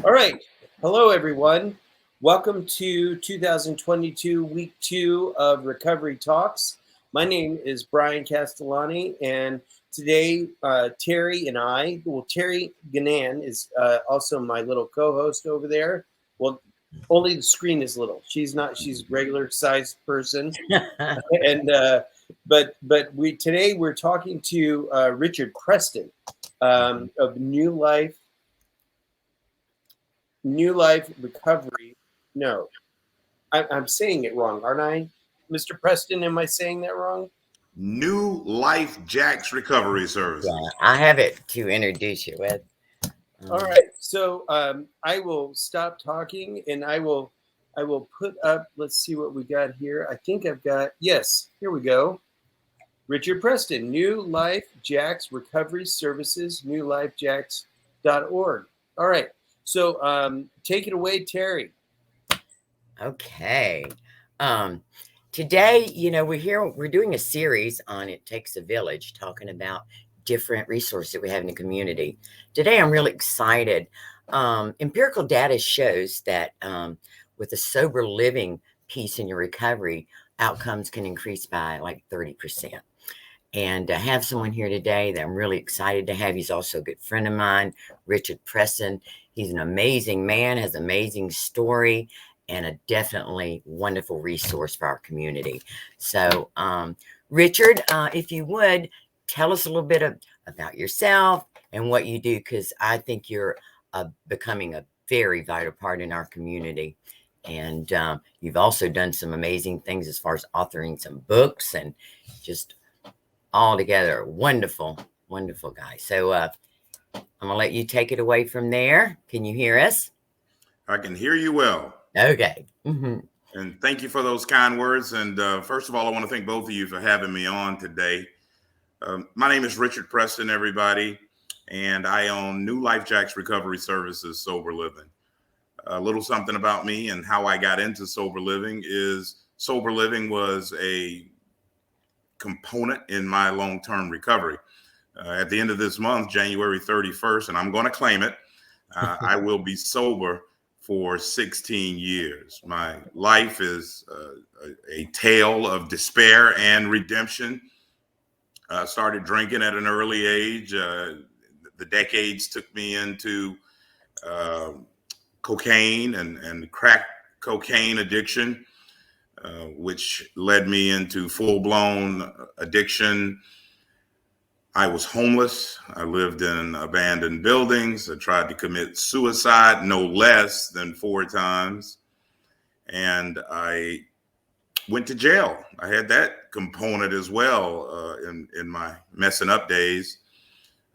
All right. Hello, everyone. Welcome to 2022, week two of Recovery Talks. My name is Brian Castellani, and today Terri and I, Terri Gnann is also my little co-host over there. Well, only the screen is little. She's not. She's a regular sized person, and but we today we're talking to Richard Preston of New Life Recovery. No, I'm saying it wrong, aren't I, Mr. Preston? Am I saying that wrong? New Life Jax Recovery Yeah, Services. I have it to introduce you with. All Um, right. So I will stop talking, and I will put up. Let's see what we got here. I think I've got. Yes, here we go. Richard Preston, New Life Jax Recovery Services, newlifejax.org. All right. So take it away, Terri. okay. Um, Today, we're doing a series on It Takes a Village, talking about different resources that we have in the community. Today, I'm really excited. Empirical data shows that with a sober living piece in your recovery, outcomes can increase by like 30%. And I have someone here today that I'm really excited to have. He's also a good friend of mine, Richard Preston. He's an amazing man, has an amazing story, and a definitely wonderful resource for our community. So, Richard, if you would, tell us a little bit about yourself and what you do, because I think you're becoming a very vital part in our community. And you've also done some amazing things as far as authoring some books and just altogether wonderful, wonderful guy. So I'm gonna let you take it away from there. Can you hear us? I can hear you well. Okay. And thank you for those kind words. And first of all, I want to thank both of you for having me on today. My name is Richard Preston, everybody, and I own New Life Jax Recovery Services, Sober Living. A little something about me and how I got into sober living is sober living was a component in my long-term recovery. At the end of this month, January 31st, and I'm going to claim it, I will be sober for 16 years. My life is a tale of despair and redemption. I started drinking at an early age. The decades took me into cocaine and crack cocaine addiction, which led me into full-blown addiction. I was homeless. I lived in abandoned buildings. I tried to commit suicide no less than 4 times. And I went to jail. I had that component as well in my messing up days.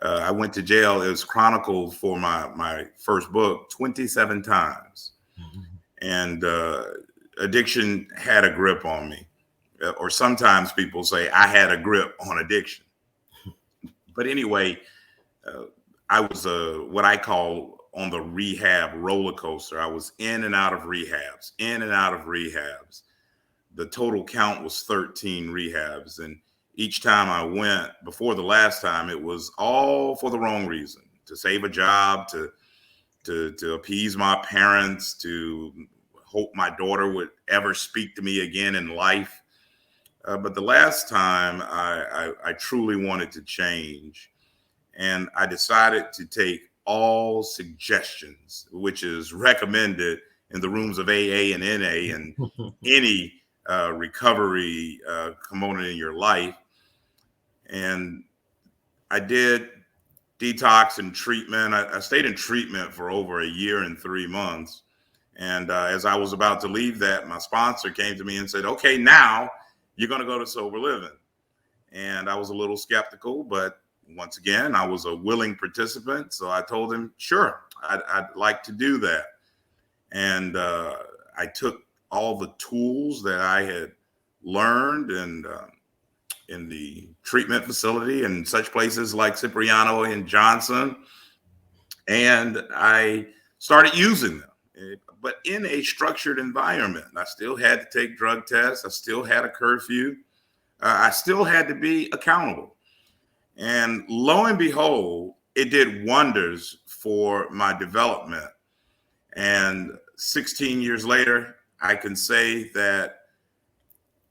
I went to jail. It was chronicled for my first book 27 times. And addiction had a grip on me. Or sometimes people say I had a grip on addiction. But anyway, I was what I call on the rehab roller coaster. I was in and out of rehabs, in and out of rehabs. The total count was 13 rehabs. And each time I went, before the last time, it was all for the wrong reason, to save a job, to appease my parents, to hope my daughter would ever speak to me again in life. But the last time I truly wanted to change, and I decided to take all suggestions, which is recommended in the rooms of AA and NA and any recovery component in your life. And I did detox and treatment. I stayed in treatment for over a year and 3 months. And as I was about to leave that, my sponsor came to me and said, okay, now you're going to go to sober living. And I was a little skeptical, but once again, I was a willing participant. So I told him, sure, I'd like to do that. And I took all the tools that I had learned and in the treatment facility and such places like Cipriano and Johnson, and I started using them. But in a structured environment, I still had to take drug tests. I still had a curfew. I still had to be accountable. And lo and behold, it did wonders for my development. And 16 years later, I can say that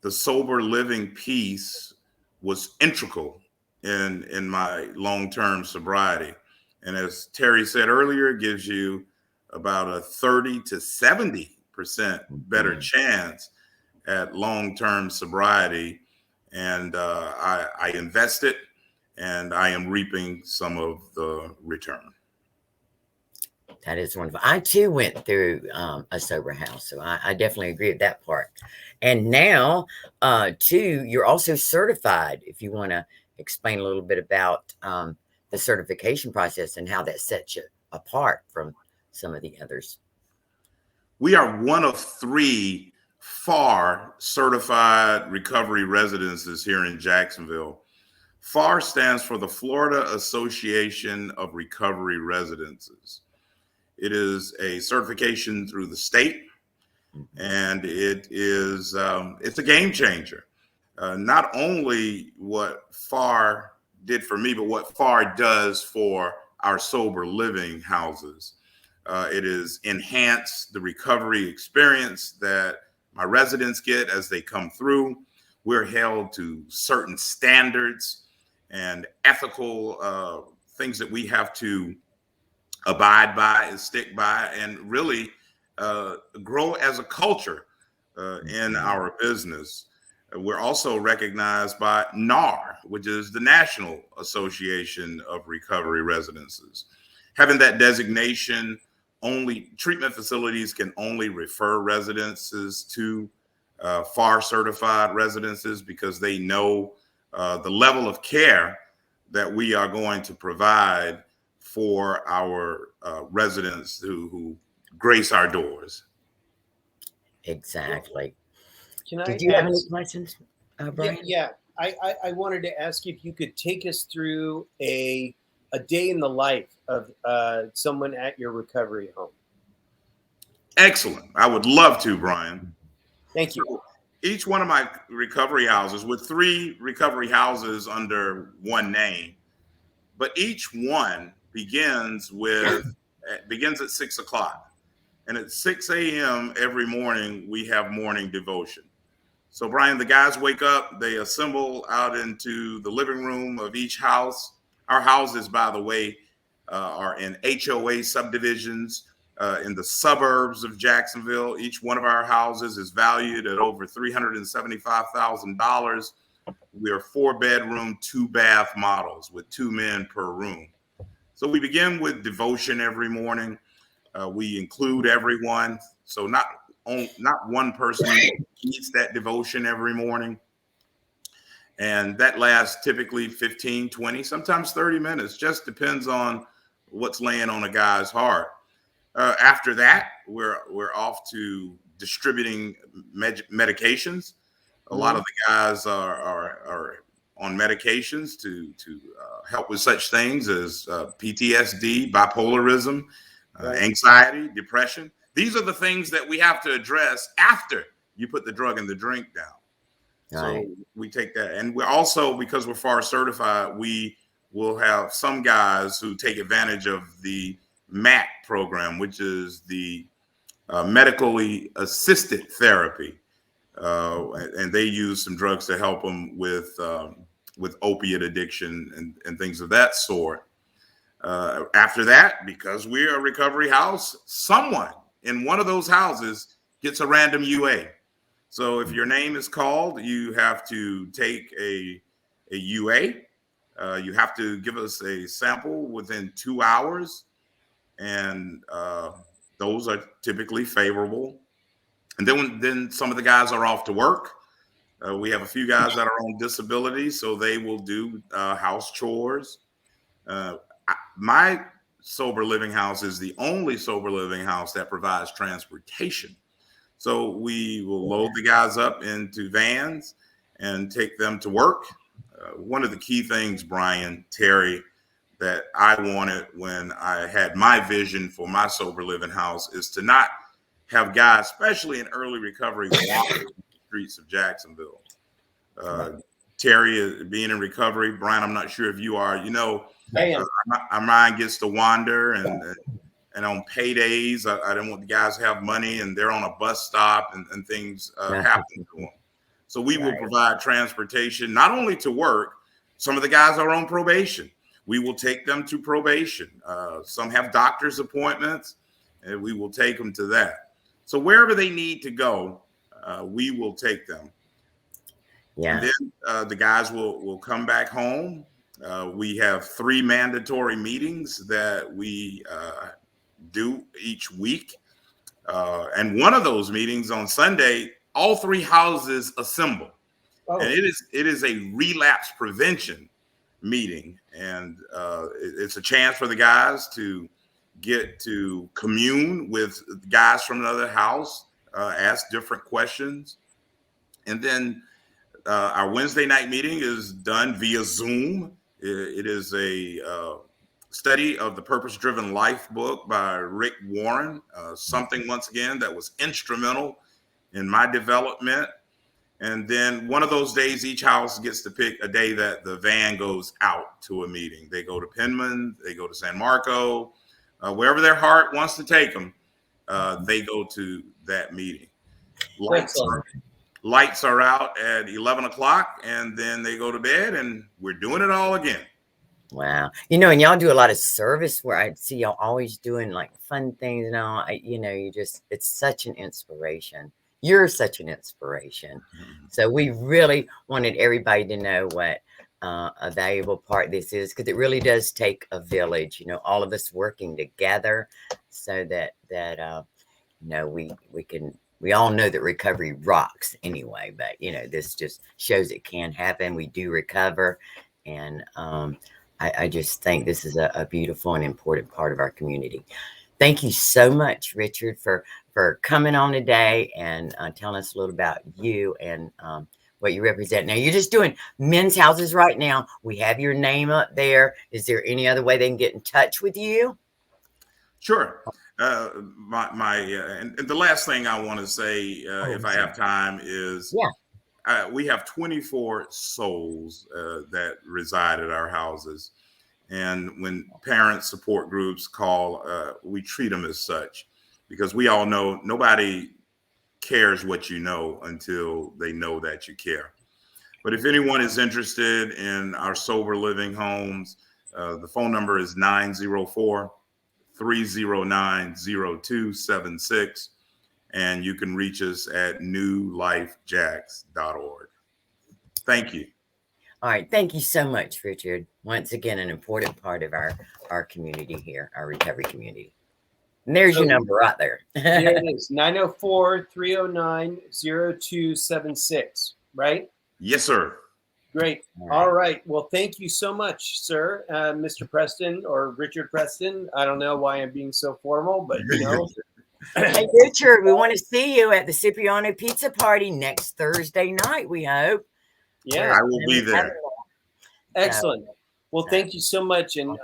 the sober living piece was integral in my long-term sobriety. And as Terri said earlier, it gives you about a 30 to 70% better chance at long-term sobriety. And I invested, and I am reaping some of the return. That is wonderful. I too went through a sober house, so I definitely agree with that part. And now, too, you're also certified. If you want to explain a little bit about the certification process and how that sets you apart from some of the others. We are one of 3 FARR certified recovery residences here in Jacksonville. FARR stands for the Florida Association of Recovery Residences. It is a certification through the state, and it's a game changer. Not only what FARR did for me, but what FARR does for our sober living houses. It has enhanced the recovery experience that my residents get as they come through. We're held to certain standards and ethical things that we have to abide by and stick by, and really grow as a culture in our business. We're also recognized by NARR, which is the National Association of Recovery Residences. Having that designation, only treatment facilities can only refer residences to FARR certified residences, because they know the level of care that we are going to provide for our residents who grace our doors. Exactly. Did you have any questions, Brian? Yeah. I wanted to ask you if you could take us through a day in the life of someone at your recovery home. Excellent. I would love to, Brian. Thank you. So each one of my recovery houses, with 3 recovery houses under one name, but each one begins at 6 o'clock. And at 6 a.m. every morning, we have morning devotion. So, Brian, the guys wake up, they assemble out into the living room of each house. Our houses, by the way, are in HOA subdivisions in the suburbs of Jacksonville. Each one of our houses is valued at over $375,000. We are 4-bedroom, 2-bath models with 2 men per room. So we begin with devotion every morning. We include everyone. So not one person needs that devotion every morning. And that lasts typically 15, 20, sometimes 30 minutes. Just depends on what's laying on a guy's heart. After that, we're off to distributing medications. A lot of the guys are on medications to help with such things as PTSD, bipolarism, anxiety, depression. These are the things that we have to address after you put the drug and the drink down. Right. So we take that. And we're also, because we're FARR certified, we will have some guys who take advantage of the MAT program, which is the medically assisted therapy. And they use some drugs to help them with opiate addiction and things of that sort. After that, because we're a recovery house, someone in one of those houses gets a random UA. So if your name is called, you have to take a UA. You have to give us a sample within 2 hours. And those are typically favorable. And then some of the guys are off to work. We have a few guys that are on disability, so they will do house chores. My sober living house is the only sober living house that provides transportation. So we will load the guys up into vans and take them to work. One of the key things, Brian, Terri, that I wanted when I had my vision for my sober living house is to not have guys, especially in early recovery, walking the streets of Jacksonville. Terri, being in recovery, Brian, I'm not sure if you are, our mind gets to wander, and and on paydays, I don't want the guys to have money and they're on a bus stop and things happen to them. So we will provide transportation, not only to work. Some of the guys are on probation. We will take them to probation. Some have doctor's appointments, and we will take them to that. So wherever they need to go, we will take them. Yeah. And then the guys will come back home. We have 3 mandatory meetings that we do each week. And one of those meetings on Sunday, all 3 houses assemble. Oh. And it is a relapse prevention meeting. And it's a chance for the guys to get to commune with guys from another house, ask different questions. And then our Wednesday night meeting is done via Zoom. It is a study of the Purpose-Driven Life book by Rick Warren, something once again that was instrumental in my development. And then one of those days, each house gets to pick a day that the van goes out to a meeting. They go to Penman, they go to San Marco, wherever their heart wants to take them, they go to that meeting. Lights are out at 11 o'clock, and then they go to bed, and we're doing it all again. Wow. And y'all do a lot of service where I see y'all always doing like fun things and all. It's such an inspiration. You're such an inspiration. Mm-hmm. So we really wanted everybody to know what a valuable part this is, because it really does take a village, all of us working together so that we all know that recovery rocks anyway, but this just shows it can happen. We do recover. And I just think this is a beautiful and important part of our community. Thank you so much, Richard, for coming on today and telling us a little about you and what you represent. Now, you're just doing men's houses right now. We have your name up there. Is there any other way they can get in touch with you? Sure. And the last thing I want to say, if I have time, is we have 24 souls that reside at our houses. And when parent support groups call, we treat them as such, because we all know nobody cares what you know until they know that you care. But if anyone is interested in our sober living homes, the phone number is 904-309-0276. And you can reach us at newlifejax.org. Thank you. All right. Thank you so much, Richard. Once again, an important part of our community here, our recovery community. And there's your number right there. Here it is, 904-309-0276, right? Yes, sir. Great. All right. Well, thank you so much, sir, Mr. Preston or Richard Preston. I don't know why I'm being so formal, but Hey, Richard, we want to see you at the Cipriano Pizza Party next Thursday night, we hope. Yeah, I will be there. Excellent. Well, thank you so much. And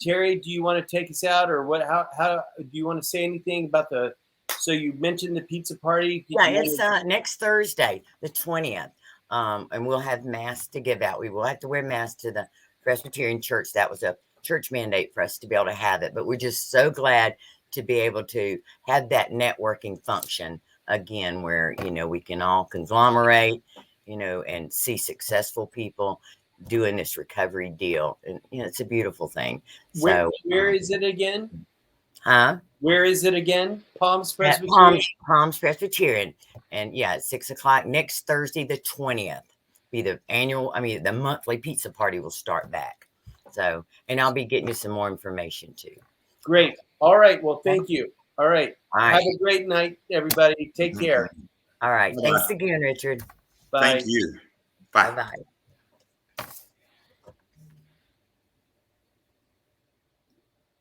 Terri, do you want to take us out, or what? How do you want to say anything about the? So you mentioned the pizza party. It's next Thursday, the 20th, and we'll have masks to give out. We will have to wear masks to the Presbyterian Church. That was a church mandate for us to be able to have it. But we're just so glad to be able to have that networking function again, where we can all conglomerate, and see successful people doing this recovery deal. And it's a beautiful thing. Where is it again? Huh? Where is it again? Palms Presbyterian? Palms Presbyterian. And at 6 o'clock next Thursday, the 20th, be the the monthly pizza party will start back. So, and I'll be getting you some more information too. Great. All right. Well, thank you. All right. Have a great night, everybody. Take care. All right. Thanks again, Richard. Bye. Thank you. Bye. Bye-bye.